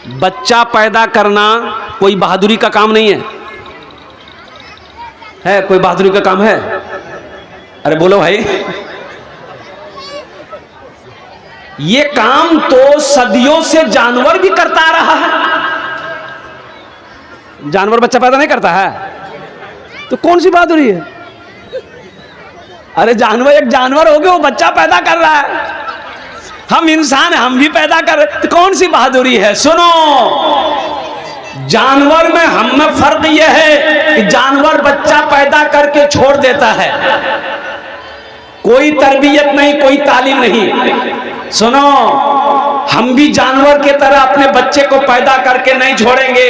बच्चा पैदा करना कोई बहादुरी का काम नहीं है। है कोई बहादुरी का काम है? अरे बोलो भाई। ये काम तो सदियों से जानवर भी करता आ रहा है। जानवर बच्चा पैदा नहीं करता है तो कौन सी बहादुरी है? अरे जानवर एक जानवर हो गया, वो बच्चा पैदा कर रहा है। हम इंसान हैं, हम भी पैदा कर रहे, तो कौन सी बहादुरी है? सुनो, जानवर में हम में फर्क यह है कि जानवर बच्चा पैदा करके छोड़ देता है, कोई तरबियत नहीं, कोई तालीम नहीं। सुनो, हम भी जानवर के तरह अपने बच्चे को पैदा करके नहीं छोड़ेंगे।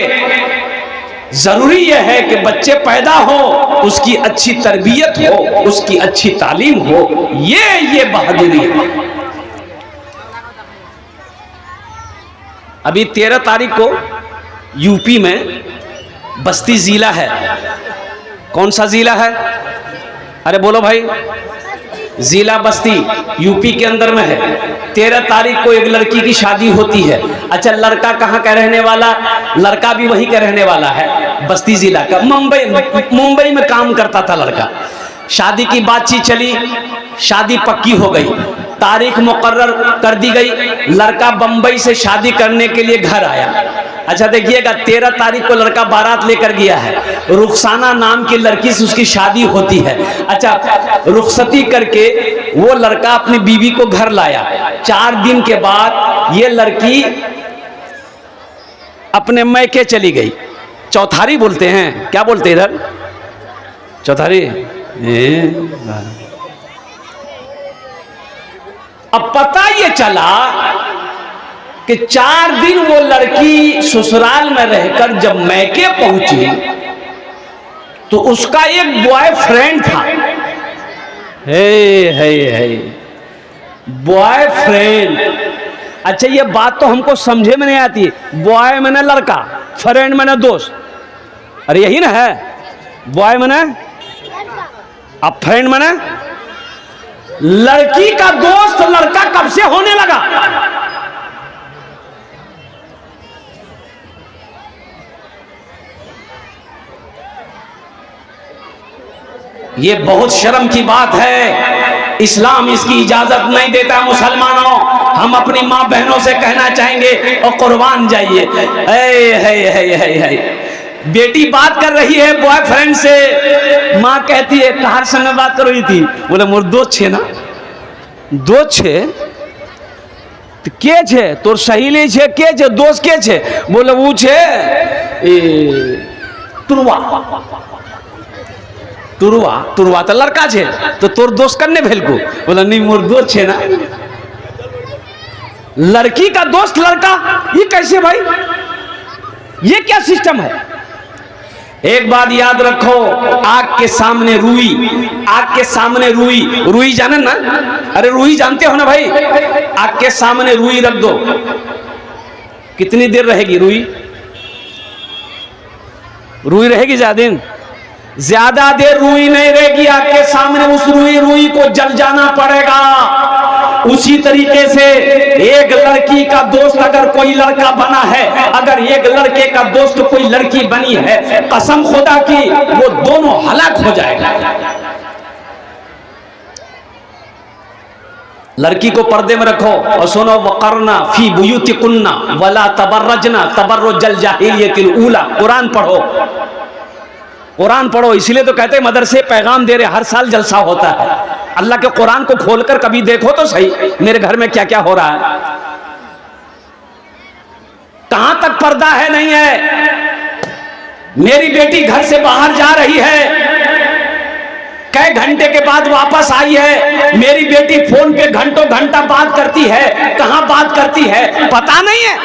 जरूरी यह है कि बच्चे पैदा हो, उसकी अच्छी तरबियत हो, उसकी अच्छी तालीम हो, ये बहादुरी है। अभी 13 तारीख को यूपी में बस्ती जिला है। कौन सा जिला है? अरे बोलो भाई। जिला बस्ती यूपी के अंदर में है। 13 तारीख को एक लड़की की शादी होती है। अच्छा, लड़का कहाँ का रहने वाला? लड़का भी वहीं का रहने वाला है, बस्ती जिला का। मुंबई में काम करता था लड़का। शादी की बातचीत चली, शादी पक्की हो गई, तारीख मुकर्रर कर दी गई। लड़का बंबई से शादी करने के लिए घर आया। अच्छा देखिएगा, 13 तारीख को लड़का बारात लेकर गया है। रुखसाना नाम की लड़की से उसकी शादी होती है। अच्छा, रुखसती करके वो लड़का अपनी बीवी को घर लाया। 4 दिन के बाद ये लड़की अपने मैके चली गई। चौथारी बोलते हैं, क्या बोलते हैं इधर? चौथारी। अब पता ये चला कि 4 दिन वो लड़की ससुराल में रहकर जब मैके पहुंची तो उसका एक बॉयफ्रेंड था। बॉयफ्रेंड। अच्छा, ये बात तो हमको समझे में नहीं आती। बॉय मैंने लड़का, फ्रेंड मैंने दोस्त। अरे यही ना है, बॉय मैंने, अब फ्रेंड मैंने लड़की का दोस्त। लड़का कब से होने लगा? ये बहुत शर्म की बात है। इस्लाम इसकी इजाजत नहीं देता। मुसलमानों, हम अपनी माँ बहनों से कहना चाहेंगे और कुर्बान जाइए। बेटी बात कर रही है बॉयफ्रेंड से, माँ कहती है कहार संग बात कर रही थी? बोले मोर दोस्त छे ना। दोस्त छे तो के छे? तोर सहेली छे के छे? दोस्त के छे? बोले वो छे तुरवा। तुरवा तुरवा तो लड़का छे, तो तोर दोस्त करने भेल को? बोला नहीं, मोर दोस्त छे ना। लड़की का दोस्त लड़का, ये कैसे भाई? ये क्या सिस्टम है? एक बात याद रखो, आग के सामने रुई, आग के सामने रुई। रुई जाने ना? अरे रुई जानते हो ना भाई? आग के सामने रुई रख दो, कितनी देर रहेगी रुई? रुई रहेगी ज्यादा दिन? ज्यादा देर रुई नहीं रहेगी आग के सामने। उस रुई को जल जाना पड़ेगा। उसी तरीके से एक लड़की का दोस्त अगर कोई लड़का बना है, अगर एक लड़के का दोस्त कोई लड़की बनी है, कसम खुदा की वो दोनों हलाक हो जाएगा। लड़की को पर्दे में रखो और सुनो, वक़रना फी बुयूतिकुन्ना वला तबर्रजना तबर्रुजल जाहिलियतिल ऊला। कुरान पढ़ो, कुरान पढ़ो। इसलिए तो कहते हैं मदरसे पैगाम दे रहे, हर साल जलसा होता है। अल्लाह के कुरान को खोलकर कभी देखो तो सही, मेरे घर में क्या क्या हो रहा है। कहां तक पर्दा है, नहीं है। मेरी बेटी घर से बाहर जा रही है, कई घंटे के बाद वापस आई है। मेरी बेटी फोन पे घंटों घंटा बात करती है। कहां बात करती है पता नहीं है।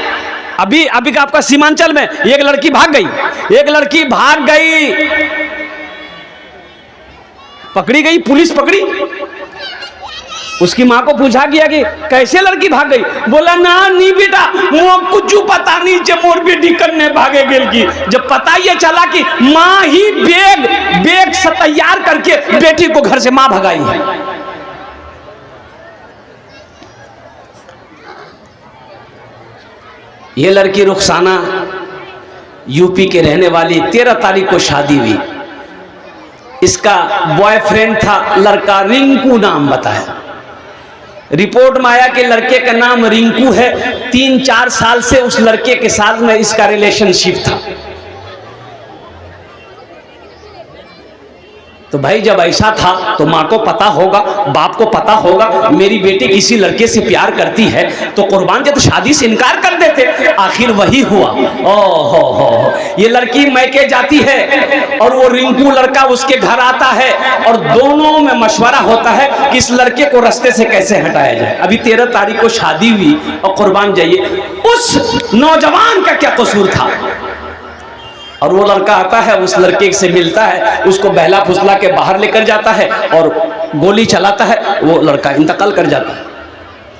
अभी आपका सीमांचल में एक लड़की भाग गई, एक लड़की भाग गई, पकड़ी गई, पुलिस पकड़ी। उसकी माँ को पूछा गया कि कैसे लड़की भाग गई? बोला ना नहीं बेटा, वो कुछ पता नहीं, जब मोर बेटी करने भागे गेल की। जब पता ये चला कि माँ ही बैग से तैयार करके बेटी को घर से माँ भगाई है। ये लड़की रुखसाना यूपी के रहने वाली, 13 तारीख को शादी हुई। इसका बॉयफ्रेंड था लड़का रिंकू नाम बताया। रिपोर्ट में आया कि लड़के का नाम रिंकू है। 3-4 साल से उस लड़के के साथ में इसका रिलेशनशिप था। तो भाई जब ऐसा था तो माँ को पता होगा, बाप को पता होगा मेरी बेटी किसी लड़के से प्यार करती है, तो कुर्बान जी तो शादी से इनकार कर देते। आखिर वही हुआ। ओहो, ये लड़की मैके जाती है और वो रिंकू लड़का उसके घर आता है और दोनों में मशवरा होता है कि इस लड़के को रास्ते से कैसे हटाया जाए। अभी 13 तारीख को शादी हुई और कुर्बान जाइए उस नौजवान का क्या कसूर था। और वो लड़का आता है, उस लड़के से मिलता है, उसको बहला फुसला के बाहर लेकर जाता है और गोली चलाता है। वो लड़का इंतकाल कर जाता है।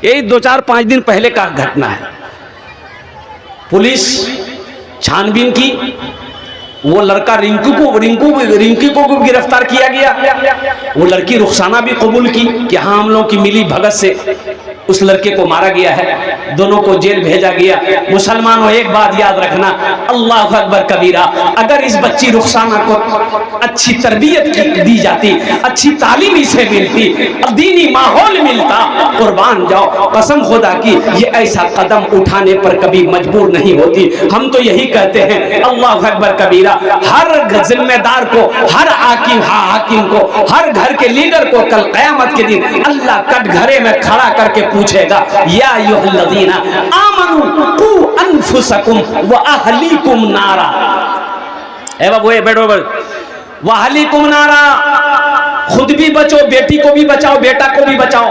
यही 2-4-5 दिन पहले का घटना है। पुलिस छानबीन की, वो लड़का रिंकू को भी गिरफ्तार किया गया। वो लड़की रुखसाना भी कबूल की कि हाँ हम लोगों की मिली भगत से उस लड़के को मारा गया है, दोनों को जेल भेजा गया। मुसलमानों एक बात याद रखना, अल्लाह अकबर कबीरा, अगर इस बच्ची रुखसाना को अच्छी तरबियत दी जाती, अच्छी तालीम इसे मिलती, दीनी माहौल मिलता, कुर्बान जाओ कसम खुदा की ये ऐसा कदम उठाने पर कभी मजबूर नहीं होती। हम तो यही कहते हैं अल्लाह अकबर कबीरा, हर जिम्मेदार को, हर हाकिम को, हर घर के लीडर को कल क़यामत के दिन अल्लाह कटघरे में खड़ा करके पूछेगा, या अय्युहल्लज़ीना आमनू कू अनफुसकुम व अहलीकुम नारा। ए बाबू ए बैठो, व अहलीकुम नारा, खुद भी बचो, बेटी को भी बचाओ, बेटा को भी बचाओ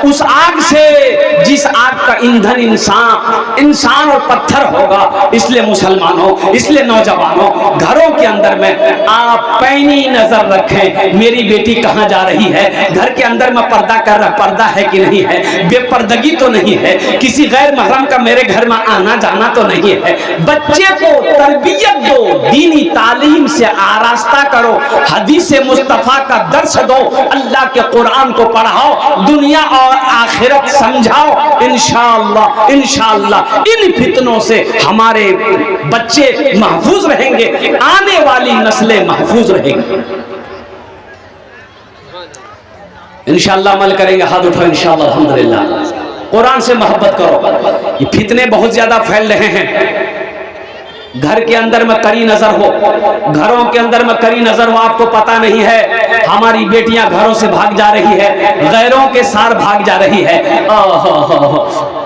उस आग से जिस आग का ईंधन इंसान और पत्थर होगा। इसलिए मुसलमानों, इसलिए नौजवानों, घरों के अंदर में आप पैनी नजर रखें, मेरी बेटी कहाँ जा रही है, घर के अंदर में पर्दा है कि नहीं है, बेपर्दगी तो नहीं है, किसी गैर महरम का मेरे घर में आना जाना तो नहीं है। बच्चे को तरबियत दो, दीनी तालीम से आरास्ता करो, हदीस मुस्तफा का दर्श दो, अल्लाह के कुरान को पढ़ाओ, दुनिया और आखिरत समझाओ। इंशाअल्लाह इंशाअल्लाह इन फितनों से हमारे बच्चे महफूज रहेंगे, आने वाली नस्लें महफूज रहेंगी। इंशाअल्लाह अमल करेंगे। हाथ उठाओ इंशाअल्लाह। अल्हम्दुलिल्लाह। कुरान से मोहब्बत करो। ये फितने बहुत ज्यादा फैल रहे हैं। घर के अंदर में कड़ी नजर हो, घरों के अंदर में कड़ी नजर हो, आपको पता नहीं है हमारी बेटियां घरों से भाग जा रही है, गैरों के साथ भाग जा रही है।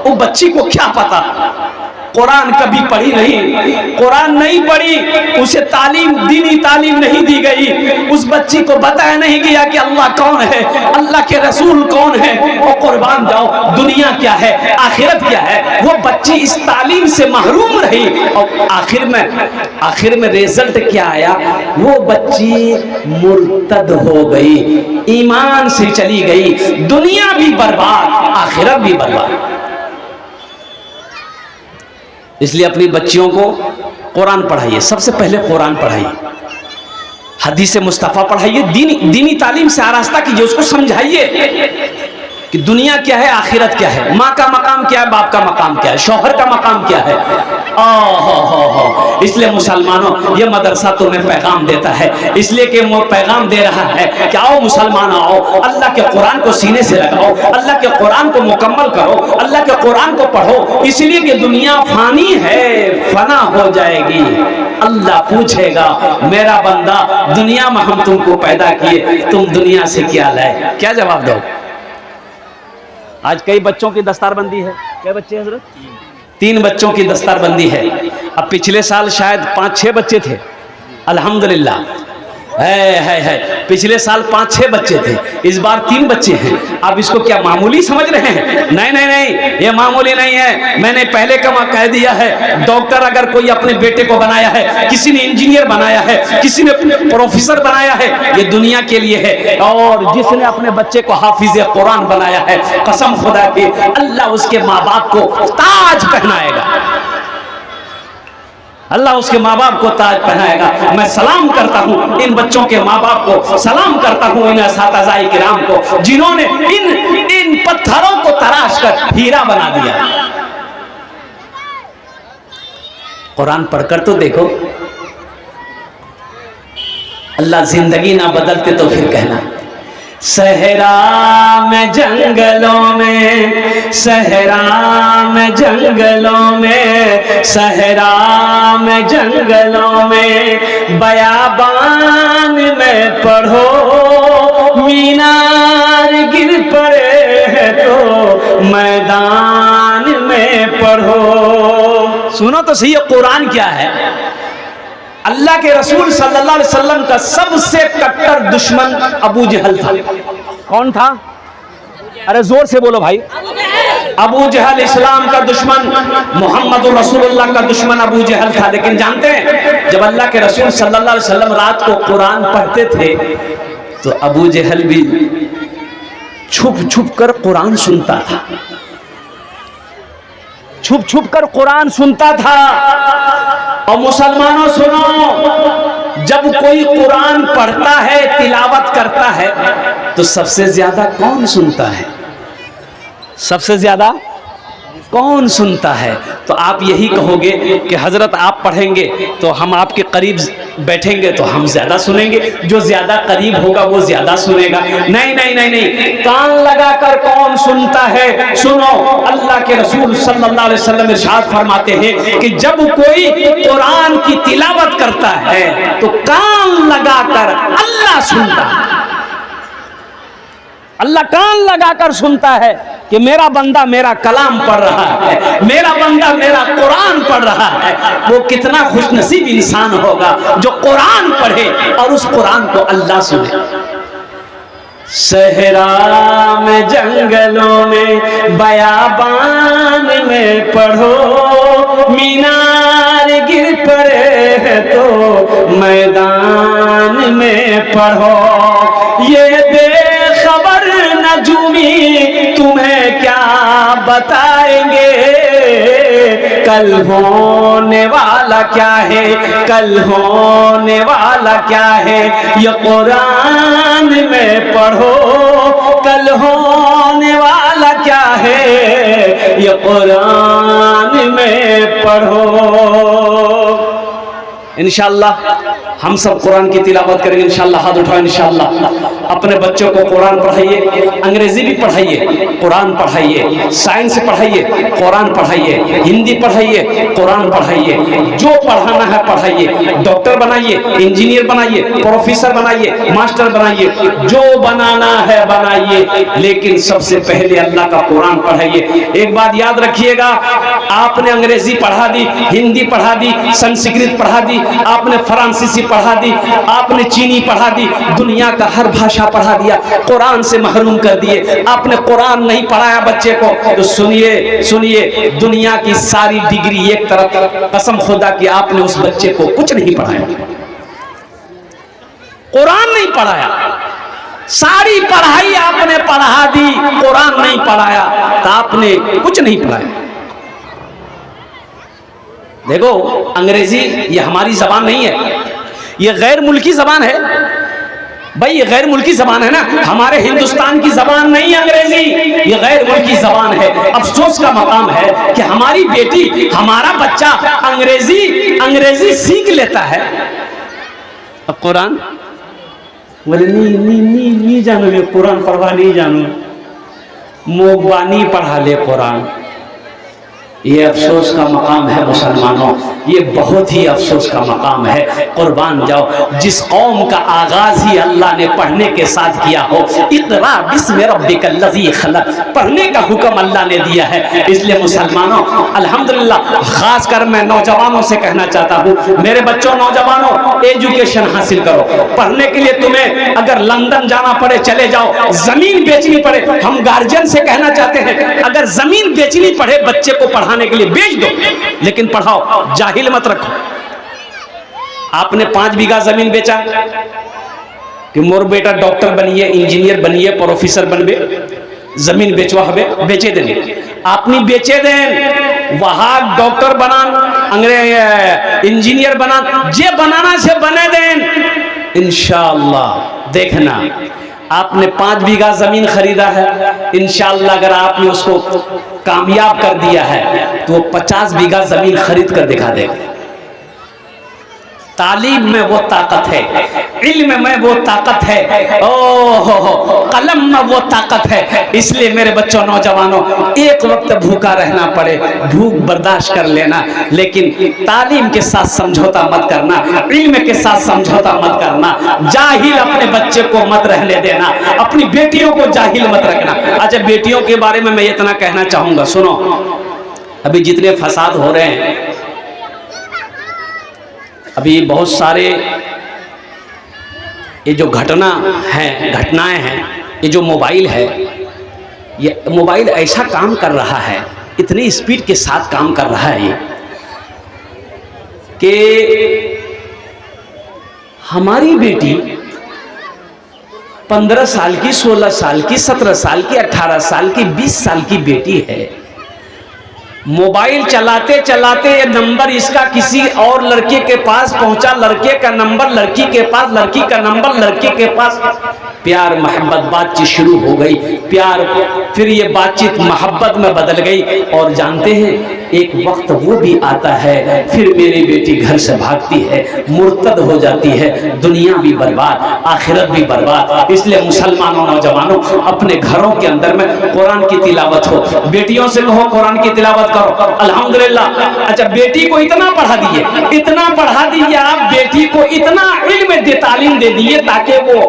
वो बच्ची को क्या पता, कुरान कभी पढ़ी नहीं, कुरान नहीं पढ़ी, उसे तालीम, दीनी तालीम नहीं दी गई, उस बच्ची को बताया नहीं गया कि अल्लाह कौन है, अल्लाह के रसूल कौन है। वो कुर्बान जाओ, दुनिया क्या है, आखिरत क्या है, वो बच्ची इस तालीम से महरूम रही और आखिर में रिजल्ट क्या आया, वो बच्ची मुर्तद हो गई, ईमान से चली गई, दुनिया भी बर्बाद, आखिरत भी बर्बाद। इसलिए अपनी बच्चियों को कुरान पढ़ाइए, सबसे पहले कुरान पढ़ाइए, हदीस मुस्तफ़ा पढ़ाइए, दीनी तालीम से आरास्ता कीजिए, उसको समझाइए कि दुनिया क्या है, आखिरत क्या है, माँ का मकाम क्या है, बाप का मकाम क्या है, शौहर का मकाम क्या है। इसलिए मुसलमानों, ये मदरसा तुम्हें पैगाम देता है, इसलिए कि वो पैगाम दे रहा है कि आओ मुसलमान आओ, अल्लाह के कुरान को सीने से लगाओ, अल्लाह के कुरान को मुकम्मल करो, अल्लाह के कुरान को पढ़ो, इसलिए कि दुनिया फानी है, फना हो जाएगी। अल्लाह पूछेगा, मेरा बंदा दुनिया में हम तुमको पैदा किए, तुम दुनिया से क्या लाए, क्या जवाब दो। आज कई बच्चों की दस्तारबंदी है। क्या बच्चे हैं हजरत? 3 बच्चों की दस्तारबंदी है। अब पिछले साल शायद 5-6 बच्चे थे, अल्हम्दुलिल्लाह है। पिछले साल 5-6 बच्चे थे, इस बार 3 बच्चे हैं। आप इसको क्या मामूली समझ रहे हैं? नहीं, ये मामूली नहीं है। मैंने पहले कह दिया है, डॉक्टर अगर कोई अपने बेटे को बनाया है, किसी ने इंजीनियर बनाया है, किसी ने प्रोफेसर बनाया है, ये दुनिया के लिए है। और जिसने अपने बच्चे को हाफिज कुरान बनाया है, कसम खुदा की अल्लाह उसके माँ बाप को ताज पहनाएगा, अल्लाह उसके माँ बाप को ताज पहनाएगा। मैं सलाम करता हूँ इन बच्चों के माँ बाप को, सलाम करता हूँ इन असातिज़ाए किराम को, जिन्होंने इन पत्थरों को तराश कर हीरा बना दिया। कुरान पढ़कर तो देखो। अल्लाह जिंदगी ना बदलते तो फिर कहना। सहरा में जंगलों में, सहरा में जंगलों में, सहरा में जंगलों में, बयाबान में पढ़ो, मीनार गिर पड़े हैं तो मैदान में पढ़ो। सुनो तो सही, कुरान क्या है। अल्लाह के रसूल सल्लल्लाहु अलैहि वसल्लम का सबसे कट्टर दुश्मन अबू जहल था। कौन था? अरे जोर से बोलो भाई। अबू जहल इस्लाम का दुश्मन, मोहम्मद रसूलुल्लाह का दुश्मन अबू जहल था। लेकिन जानते हैं, जब अल्लाह के रसूल सल्लल्लाहु अलैहि वसल्लम रात को कुरान पढ़ते थे तो अबू जहल भी छुप छुप कर कुरान सुनता था, छुप छुप कर कुरान सुनता था। और मुसलमानों सुनो, जब कोई कुरान पढ़ता है, तिलावत करता है, तो सबसे ज्यादा कौन सुनता है? सबसे ज्यादा कौन सुनता है? तो आप यही कहोगे कि हजरत आप पढ़ेंगे तो हम आपके करीब बैठेंगे तो हम ज्यादा सुनेंगे, जो ज्यादा करीब होगा वो ज्यादा सुनेगा। नहीं नहीं नहीं नहीं, कान लगाकर कौन सुनता है? सुनो, अल्लाह के रसूल सल्लल्लाहु अलैहि वसल्लम इरशाद फरमाते हैं कि जब कोई कुरान की तिलावत करता है तो कान लगाकर अल्लाह सुनता है। अल्लाह कान लगाकर सुनता है कि मेरा बंदा मेरा कलाम पढ़ रहा है, मेरा बंदा मेरा कुरान पढ़ रहा है। वो कितना खुशनसीब इंसान होगा जो कुरान पढ़े और उस कुरान को अल्लाह सुने। सहरा में जंगलों में, बयाबान में पढ़ो, मीनार गिर पड़े हैं तो मैदान में पढ़ो। ये बेखबर नजूमी तुम्हें क्या बताएंगे, कल होने वाला क्या है, कल होने वाला क्या है। ये कुरान में पढ़ो, कल होने वाला क्या है, ये कुरान में पढ़ो। इंशाअल्लाह हम सब कुरान की तिलावत करेंगे इंशाअल्लाह। हाथ उठाओ इंशाअल्लाह। अपने बच्चों को कुरान पढ़ाइए, अंग्रेजी भी पढ़ाइए, कुरान पढ़ाइए, साइंस पढ़ाइए, कुरान पढ़ाइए, हिंदी पढ़ाइए, कुरान पढ़ाइए, जो पढ़ाना है पढ़ाइए। डॉक्टर बनाइए, इंजीनियर बनाइए, प्रोफेसर बनाइए, मास्टर बनाइए, जो बनाना है बनाइए, लेकिन सबसे पहले अल्लाह का कुरान पढ़ाइए। एक बात याद रखिएगा, आपने अंग्रेजी पढ़ा दी, हिंदी पढ़ा दी, संस्कृत पढ़ा दी, आपने फ्रांसीसी पढ़ा दी, आपने चीनी पढ़ा दी, दुनिया का हर भाषा पढ़ा दिया, कुरान से महरूम कर दिए। आपने कुरान नहीं पढ़ाया बच्चे को तो सुनिए सुनिए, दुनिया की सारी डिग्री एक तरफ, कसम खुदा की आपने उस बच्चे को कुछ नहीं पढ़ाया, कुरान नहीं पढ़ाया। सारी पढ़ाई आपने पढ़ा दी, कुरान नहीं पढ़ाया तो आपने कुछ नहीं पढ़ाया। देखो, अंग्रेजी ये हमारी जबान नहीं है, ये गैर मुल्की जबान है भाई, ये गैर मुल्की जबान है ना, हमारे हिंदुस्तान की जबान नहीं अंग्रेजी, ये गैर मुल्की जबान है। अफसोस का मकाम है कि हमारी बेटी, हमारा बच्चा अंग्रेजी सीख लेता है, अब कुरान बोले नहीं जानू, मैं कुरान पढ़वा नहीं जानू, मोबानी पढ़ा ले कुरान। ये अफसोस का मकाम है मुसलमानों, ये बहुत ही अफसोस का मकाम है। कुर्बान जाओ, जिस कौम का आगाज ही अल्लाह ने पढ़ने के साथ किया हो, इक़रा बिस्मि रब्बिकल लज़ी खलक़, पढ़ने का हुक्म अल्लाह ने दिया है। इसलिए मुसलमानों, अल्हम्दुलिल्लाह, खास कर मैं नौजवानों से कहना चाहता हूँ, मेरे बच्चों, नौजवानों, एजुकेशन हासिल करो। पढ़ने के लिए तुम्हें अगर लंदन जाना पड़े चले जाओ, जमीन बेचनी पड़े, हम गार्जियन से कहना चाहते हैं, अगर जमीन बेचनी पड़े बच्चे को पढ़ाने के लिए बेच दो, लेकिन पढ़ाओ, जाहिल मत रखो। आपने 5 बीघा जमीन बेचा कि मोर बेटा डॉक्टर बनिए, इंजीनियर बनिए, प्रोफेसर बनबे, जमीन बेचवा हबे, बेचे देने आपनी बेचे दें, वहां डॉक्टर बनान, अंग्रेज इंजीनियर बनान, जे बनाना से बने दें। इंशाअल्लाह देखना, आपने 5 बीघा जमीन खरीदा है, इंशाअल्लाह अगर आपने उसको कामयाब कर दिया है तो वो 50 बीघा जमीन खरीद कर दिखा देगा। तालीम में वो ताकत है, इल्म में वो ताकत है, ओहो कलम में वो ताकत है। इसलिए मेरे बच्चों, नौजवानों, एक वक्त भूखा रहना पड़े, भूख बर्दाश्त कर लेना, लेकिन तालीम के साथ समझौता मत करना, इल्म के साथ समझौता मत करना। जाहिल अपने बच्चे को मत रहने देना, अपनी बेटियों को जाहिल मत रखना। अच्छा, बेटियों के बारे में मैं इतना कहना चाहूंगा, सुनो, अभी जितने फसाद हो रहे हैं, अभी बहुत सारे ये जो घटनाएं हैं, ये जो मोबाइल है, ये मोबाइल ऐसा काम कर रहा है, इतनी स्पीड के साथ काम कर रहा है कि हमारी बेटी 15 साल की, 16 साल की, 17 साल की, 18 साल की, 20 साल की बेटी है। मोबाइल चलाते चलाते ये नंबर इसका किसी और लड़के के पास पहुंचा, लड़के का नंबर लड़की के पास, लड़की का नंबर लड़के के पास, प्यार मोहब्बत बातचीत शुरू हो गई, प्यार, फिर ये बातचीत मोहब्बत में बदल गई। और जानते हैं, एक वक्त वो भी आता है, फिर मेरी बेटी घर से भागती है, मुर्तद हो जाती है, दुनिया भी बर्बाद, आखिरत भी बर्बाद। इसलिए मुसलमानों, नौजवानों, अपने घरों के अंदर में कुरान की तिलावत हो, बेटियों से कहो कुरान की तिलावत करो, अल्हम्दुलिल्लाह। अच्छा, बेटी को इतना पढ़ा दिए, इतना पढ़ा दिए आप, बेटी को इतना इल्म दे, तालीम दे दिए, ताकि वो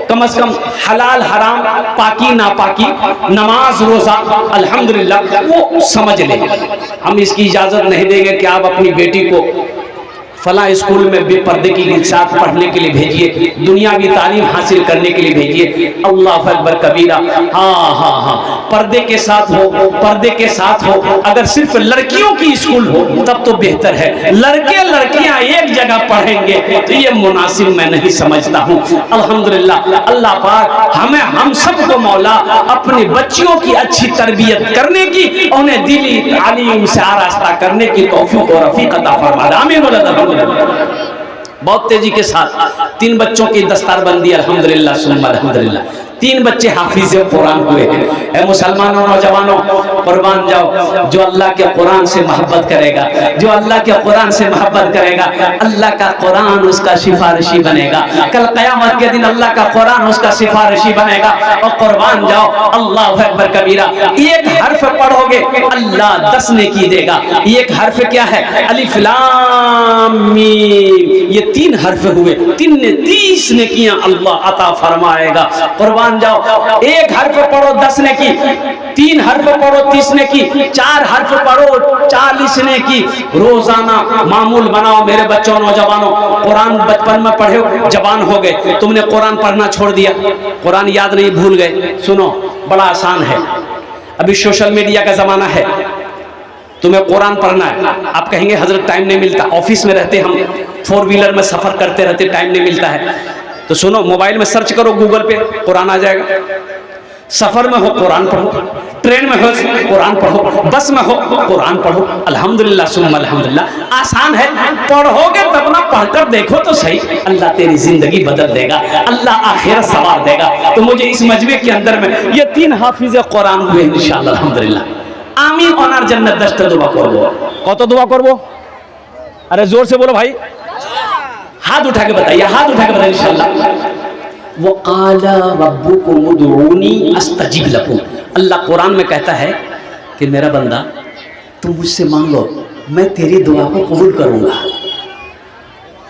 कम से कम हलाल हराम, पाकी नापाकी, नमाज रोजा, अल्हम्दुलिल्लाह वो समझ ले। हम इसकी इजाजत नहीं देंगे कि आप अपनी बेटी को फला स्कूल में बेपर्दे के साथ पढ़ने के लिए भेजिए, दुनियावी तालीम हासिल करने के लिए भेजिए, अल्लाह अकबर कबीरा। हाँ, पर्दे के साथ हो, पर्दे के साथ हो। अगर सिर्फ लड़कियों की स्कूल हो तब तो बेहतर है, लड़के लड़कियां एक जगह पढ़ेंगे तो ये मुनासिब मैं नहीं समझता हूँ। अल्हम्दुलिल्लाह, अल्लाह पाक हमें, हम सबको मौला अपनी बच्चियों की अच्छी तरबियत करने की, उन्हें दिली तालीम से आरास्ता करने की तौफीक और रफीक अता फरमा दे। आमीन। बहुत तेजी के साथ 3 बच्चों की दस्तारबंदी, अल्हम्दुलिल्लाह सुम्मा अल्हम्दुलिल्लाह। 3 बच्चे हाफिज कुरान हुए हैं। ऐ मुसलमानों, नौजवानों, कुर्बान जाओ। जो अल्लाह के कुरान से मोहब्बत करेगा, जो अल्लाह के कुरान से मोहब्बत करेगा, अल्लाह का कुरान उसका सिफारिशी बनेगा। कल क़यामत के दिन अल्लाह का कुरान उसका सिफारिशी बनेगा। और कुर्बान जाओ, अल्लाह अकबर कबीरा। एक हर्फ पढ़ोगे अल्लाह 10 नेकी देगा। एक हर्फ क्या है? अलिफ लाम मीम। ये 3 हर्फ हुए, 3 ने 30 नेकियां अल्लाह अता फरमाएगा। कुर्बान जाओ, एक हर्फ पढ़ो 10 नेकी, 3 हर्फ पढ़ो 30 नेकी, 4 हर्फ पढ़ो 40 नेकी। रोजाना मामूल बनाओ मेरे बच्चों, नौजवानों। कुरान बचपन में पढ़े, जवान हो गए, तुमने कुरान पढ़ना छोड़ दिया, कुरान याद नहीं, भूल गए। सुनो, बड़ा आसान है, अभी सोशल मीडिया का जमाना है, तुम्हें कुरान पढ़ना है। आप कहेंगे हजरत टाइम नहीं मिलता, ऑफिस में रहते, हम 4 व्हीलर में सफर करते रहते, टाइम नहीं मिलता है। तो सुनो, मोबाइल में सर्च करो, गूगल पे कुरान आ जाएगा। सफर में हो कुरान पढ़ो, ट्रेन में हो कुरान पढ़ो, बस में हो कुरान पढ़ो। अल्हम्दुलिल्लाह सुम्मा अल्हम्दुलिल्लाह। आसान है, पढ़ोगे तब ना, पढ़कर देखो तो सही, अल्लाह तेरी जिंदगी बदल देगा, अल्लाह आखिरत सवार देगा। तो मुझे इस मजमे के अंदर में ये 3 हाफिज कुरान हुए इंशाअल्लाह, अल्हम्दुलिल्लाह। आमीन ओनार जन्नत दस्त दुआ करबो। कत दुआ करबो? अरे जोर से बोलो भाई, हाथ उठा के बताइए, हाथ उठा के बताइए इंशाअल्लाह। वक़ाला रब्बुकुम उदऊनी अस्तजिब लकुम। अल्लाह कुरान में कहता है कि मेरा बंदा, तुम मुझसे मांगो, मैं तेरी दुआ को कबूल करूंगा।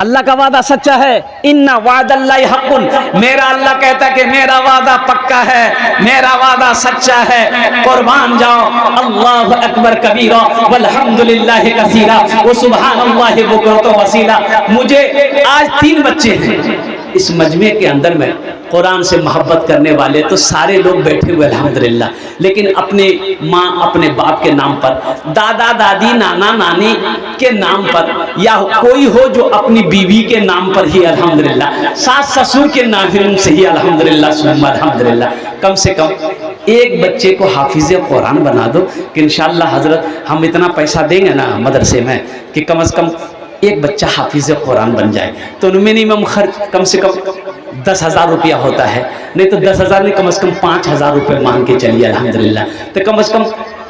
अल्लाह का वादा सच्चा है, इन्ना वादल्लाहि हक़्क़ुन। मेरा अल्लाह कहता है कि मेरा वादा पक्का है, मेरा वादा सच्चा है। कुर्बान जाओ, अल्लाहु अकबर कबीरा वल्हम्दुलिल्लाहि कसीरा व सुब्हानल्लाहि बुक्रतु वसीला। मुझे आज 3 बच्चे हैं इस मजमे के अंदर में, कुरान से मोहब्बत करने वाले तो सारे लोग बैठे हुए अल्हम्दुलिल्लाह, लेकिन अपने माँ अपने बाप के नाम पर, दादा दादी नाना नानी के नाम पर, या कोई हो जो अपनी बीवी के नाम पर ही अल्हम्दुलिल्लाह, सास ससुर के नाम से ही अल्हम्दुलिल्लाह सुम्मा अल्हम्दुलिल्लाह। कम से कम एक बच्चे को हाफिज कुरान बना दो कि इंशाअल्लाह हजरत हम इतना पैसा देंगे ना मदरसे में कि कम से कम एक बच्चा हाफिज कुरान बन जाए। तो मिनिमम खर्च कम से कम 10,000 रुपया होता है, नहीं तो 10,000 नहीं, कम से कम 5,000 रुपये मान के चलिए अल्हम्दुलिल्लाह। तो कम से कम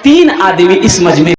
3 आदमी इस मजमे